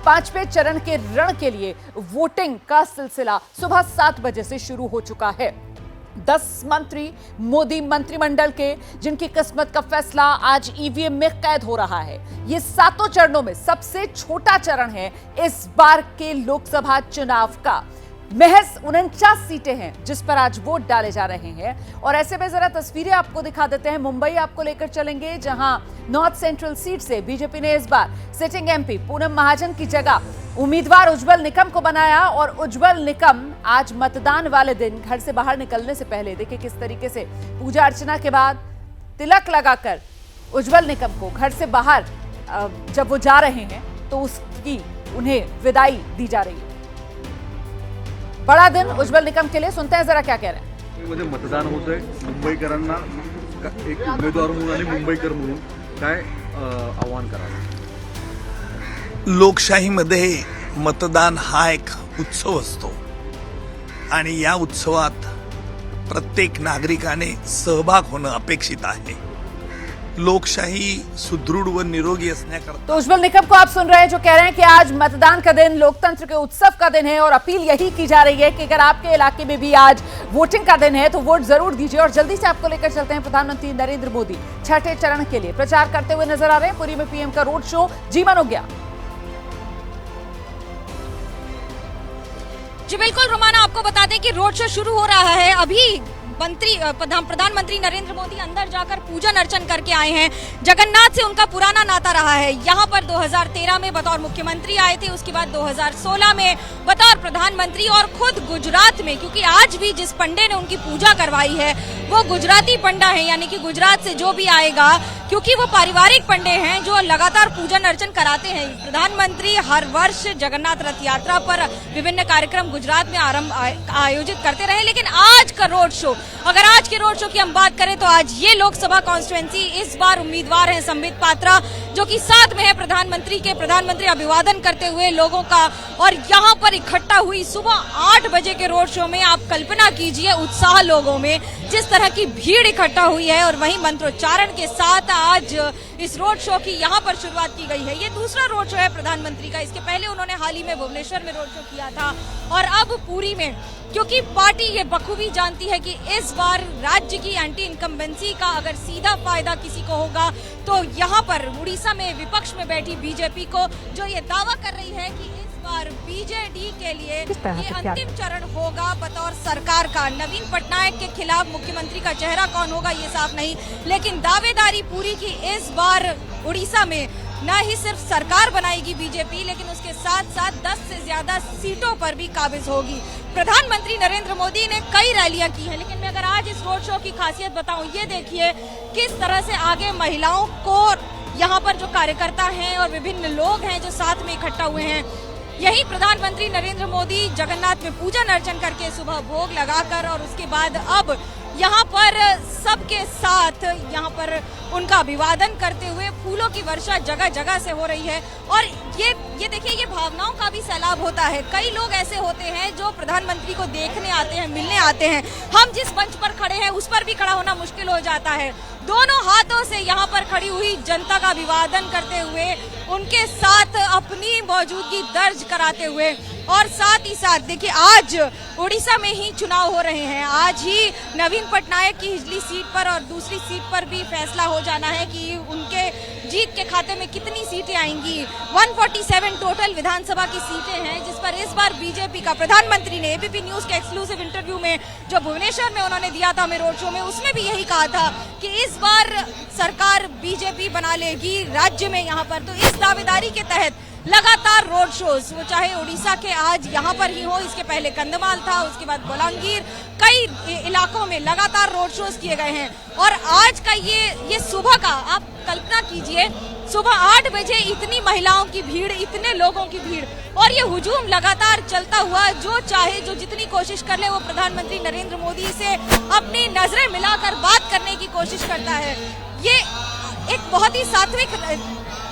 पांचवें चरण के रण के लिए वोटिंग का सिलसिला सुबह 7 बजे से शुरू हो चुका है। 10 मंत्री मोदी मंत्रिमंडल के, जिनकी किस्मत का फैसला आज ईवीएम में कैद हो रहा है। ये 7 चरणों में सबसे छोटा चरण है इस बार के लोकसभा चुनाव का। महज 49 सीटें हैं जिस पर आज वोट डाले जा रहे हैं। और ऐसे में जरा तस्वीरें आपको दिखा देते हैं। मुंबई आपको लेकर चलेंगे, जहां नॉर्थ सेंट्रल सीट से बीजेपी ने इस बार सिटिंग एमपी पूनम महाजन की जगह उम्मीदवार उज्जवल निकम को बनाया। और उज्जवल निकम आज मतदान वाले दिन घर से बाहर निकलने से पहले देखिए किस तरीके से पूजा अर्चना के बाद तिलक लगाकर उज्जवल निकम को घर से बाहर जब वो जा रहे हैं तो उसकी उन्हें विदाई दी जा रही है। बड़ा दिन उज्जवल निकम के लिए, सुनते हैं जरा क्या कह रहे हैं। मध्ये मतदान होत आहे मुंबईकरांना, एक उमेदवार म्हणून आणि मुंबईकर म्हणून काय आव्हान कराल? लोकशाहीमध्ये मतदान हा एक उत्सव असतो आणि या उत्सवात प्रत्येक नागरिकाने सहभाग होणं अपेक्षित आहे। लोकशाही सुदृढ़ व निरोगी असण्याकरता तो उज्जवल निकम को आप सुन रहे हैं जो कह रहे हैं कि आज मतदान का दिन लोकतंत्र के उत्सव का दिन है और अपील यही की जा रही है कि अगर आपके इलाके में भी आज वोटिंग का दिन है तो वोट जरूर दीजिए। और जल्दी से आपको लेकर चलते हैं, प्रधानमंत्री नरेंद्र मोदी छठे चरण के लिए प्रचार करते हुए नजर आ रहे हैं। पुरी में पीएम का रोड शो। जीवन हो गया। जी बिल्कुल रोमाना, आपको बता दें कि रोड शो शुरू हो रहा है। अभी प्रधानमंत्री नरेंद्र मोदी अंदर जाकर पूजन अर्चन करके आए हैं। जगन्नाथ से उनका पुराना नाता रहा है। यहाँ पर 2013 में बतौर मुख्यमंत्री आए थे, उसके बाद 2016 में बतौर प्रधानमंत्री और खुद गुजरात में, क्योंकि आज भी जिस पंडे ने उनकी पूजा करवाई है वो गुजराती पंडा है, यानी कि गुजरात से जो भी आएगा, क्योंकि वो पारिवारिक पंडे हैं जो लगातार पूजन अर्चन कराते हैं। प्रधानमंत्री हर वर्ष जगन्नाथ रथ यात्रा पर विभिन्न कार्यक्रम गुजरात में आयोजित करते रहे, लेकिन आज का रोड शो, अगर आज के रोड शो की हम बात करें तो आज ये लोकसभा कॉन्स्टिट्यूएंसी इस बार उम्मीदवार हैं संबित पात्रा, जो कि साथ में है प्रधानमंत्री अभिवादन करते हुए लोगों का। और यहाँ पर इकट्ठा हुई सुबह 8 बजे के रोड शो में आप कल्पना कीजिए उत्साह लोगों में, जिस तरह की भीड़ इकट्ठा हुई है। और वहीं मंत्रोच्चारण के साथ आज इस रोड शो की यहाँ पर शुरुआत की गई है। ये दूसरा रोड शो है प्रधानमंत्री का। इसके पहले उन्होंने हाल ही में भुवनेश्वर में रोड शो किया था और अब पुरी में, क्योंकि पार्टी ये बखूबी जानती है कि इस बार राज्य की एंटी इनकम्बेंसी का अगर सीधा फायदा किसी को होगा तो यहाँ पर उड़ीसा में विपक्ष में बैठी बीजेपी को, जो ये दावा कर रही है कि इस बार बीजेडी के लिए ये अंतिम चरण होगा बतौर सरकार का। नवीन पटनायक के खिलाफ मुख्यमंत्री का चेहरा कौन होगा ये साफ नहीं, लेकिन दावेदारी पूरी की इस बार उड़ीसा में न ही सिर्फ सरकार बनाएगी बीजेपी, लेकिन उसके साथ साथ 10 से ज्यादा सीटों पर भी काबिज होगी। प्रधानमंत्री नरेंद्र मोदी ने कई रैलियां की हैं, लेकिन मैं अगर आज इस रोड शो की खासियत बताऊं, ये देखिए किस तरह से आगे महिलाओं को, यहाँ पर जो कार्यकर्ता हैं और विभिन्न लोग हैं जो साथ में इकट्ठा हुए हैं, यही प्रधानमंत्री नरेंद्र मोदी जगन्नाथ में पूजन अर्चन करके सुबह भोग लगाकर और उसके बाद अब यहाँ पर सबके साथ यहाँ पर उनका अभिवादन करते हुए फूलों की वर्षा जगह जगह से हो रही है। और ये देखिए, ये भावनाओं का भी सैलाब होता है। कई लोग ऐसे होते हैं जो प्रधानमंत्री को देखने आते हैं, मिलने आते हैं। हम जिस मंच पर खड़े हैं उस पर भी खड़ा होना मुश्किल हो जाता है। दोनों हाथों से यहाँ पर खड़ी हुई जनता का अभिवादन करते हुए, उनके साथ अपनी मौजूदगी दर्ज कराते हुए, और साथ ही साथ देखिए आज उड़ीसा में ही चुनाव हो रहे हैं। आज ही नवीन पटनायक की हिजली सीट पर और दूसरी सीट पर भी फैसला हो जाना है कि उनके जीत के खाते में कितनी सीटें आएंगी। 147 टोटल विधानसभा की सीटें हैं, जिस पर इस बार बीजेपी का, प्रधानमंत्री ने एबीपी न्यूज के एक्सक्लूसिव इंटरव्यू में जो भुवनेश्वर में उन्होंने दिया था हमें रोड शो में, उसमें भी यही कहा था कि इस बार सरकार बीजेपी बना लेगी राज्य में। यहाँ पर तो इस दावेदारी के तहत लगातार रोड शोज, वो चाहे उड़ीसा के आज यहाँ पर ही हो, इसके पहले कंधमाल था, उसके बाद बलांगीर, कई इलाकों में लगातार रोड शोज किए गए हैं। और आज का ये सुबह का आप कल्पना कीजिए, सुबह 8 बजे इतनी महिलाओं की भीड़, इतने लोगों की भीड़, और ये हुजूम लगातार चलता हुआ, जो चाहे जो जितनी कोशिश कर ले वो प्रधानमंत्री नरेंद्र मोदी से अपनी नजरें मिलाकर बात करने की कोशिश करता है। ये एक बहुत ही सात्विक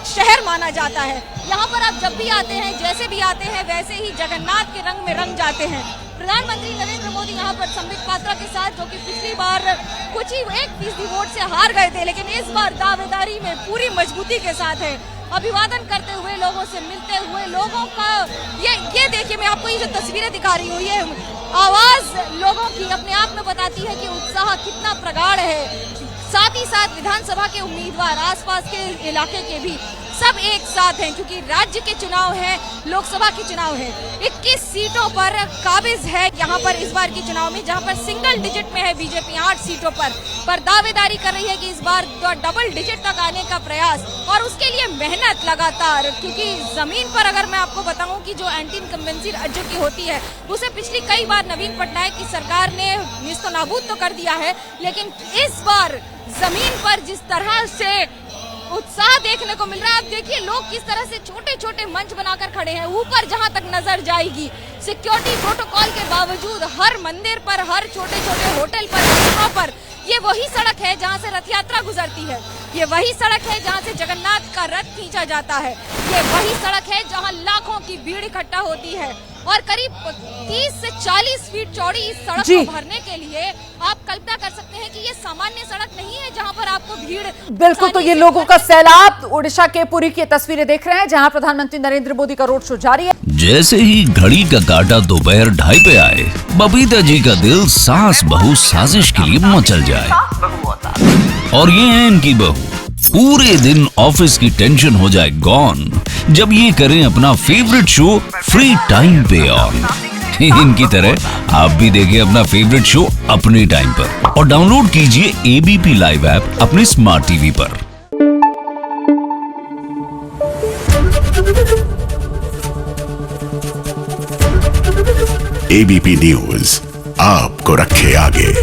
शहर माना जाता है। यहाँ पर आप जब भी आते हैं, जैसे भी आते हैं, वैसे ही जगन्नाथ के रंग में रंग जाते हैं। प्रधानमंत्री नरेंद्र मोदी यहाँ पर संबित पात्रा के साथ, जो कि पिछली बार कुछ ही 1% वोट से हार गए थे, लेकिन इस बार दावेदारी में पूरी मजबूती के साथ है। अभिवादन करते हुए, लोगों से मिलते हुए, लोगों का ये देखिए, मैं आपको ये जो तस्वीरें दिखा रही हूँ, ये आवाज लोगों की अपने आप में बताती है कि उत्साह कितना प्रगाढ़ है। साथ ही साथ विधानसभा के उम्मीदवार, आसपास के इलाके के भी सब एक साथ हैं, क्योंकि राज्य के चुनाव है, लोकसभा के चुनाव है। 21 सीटों पर काबिज है यहाँ पर इस बार के चुनाव में, जहाँ पर सिंगल डिजिट में है बीजेपी 8 सीटों पर दावेदारी कर रही है कि इस बार डबल डिजिट तक आने का प्रयास, और उसके लिए मेहनत लगातार। क्योंकि जमीन पर अगर मैं आपको बताऊं कि जो एंटी इनकम्बेंसी राज्यों की होती है, उसे पिछली कई बार नवीन पटनायक की सरकार ने निस्तनाबूद तो कर दिया है, लेकिन इस बार जमीन पर जिस तरह से उत्साह देखने को मिल रहा है, आप देखिए लोग किस तरह से छोटे छोटे मंच बनाकर खड़े हैं। ऊपर जहां तक नजर जाएगी, सिक्योरिटी प्रोटोकॉल के बावजूद हर मंदिर पर, हर छोटे छोटे होटल पर, रेस्तरां पर, ये वही सड़क है जहां से रथ यात्रा गुजरती है, ये वही सड़क है जहां से जगन्नाथ का रथ खींचा जाता है, ये वही सड़क है जहां लाखों की भीड़ इकट्ठा होती है। और करीब 30 से 40 फीट चौड़ी इस सड़क को भरने के लिए आप कल्पना कर सकते हैं कि ये सामान्य सड़क नहीं है जहां पर आपको भीड़। बिल्कुल, तो ये लोगों का सैलाब, उड़ीसा के पुरी की तस्वीरें देख रहे हैं जहां प्रधानमंत्री नरेंद्र मोदी का रोड शो जारी है। जैसे ही घड़ी का काटा दोपहर 2:30 पे आए, बबीता जी का दिल सास बहू साजिश के लिए मचल जाए। और ये है इनकी बहू, पूरे दिन ऑफिस की टेंशन हो जाए गॉन जब ये करें अपना फेवरेट शो फ्री टाइम पे ऑन। इनकी तरह आप भी देखें अपना फेवरेट शो अपने टाइम पर और डाउनलोड कीजिए एबीपी लाइव ऐप अपने स्मार्ट टीवी पर। एबीपी न्यूज आपको रखे आगे।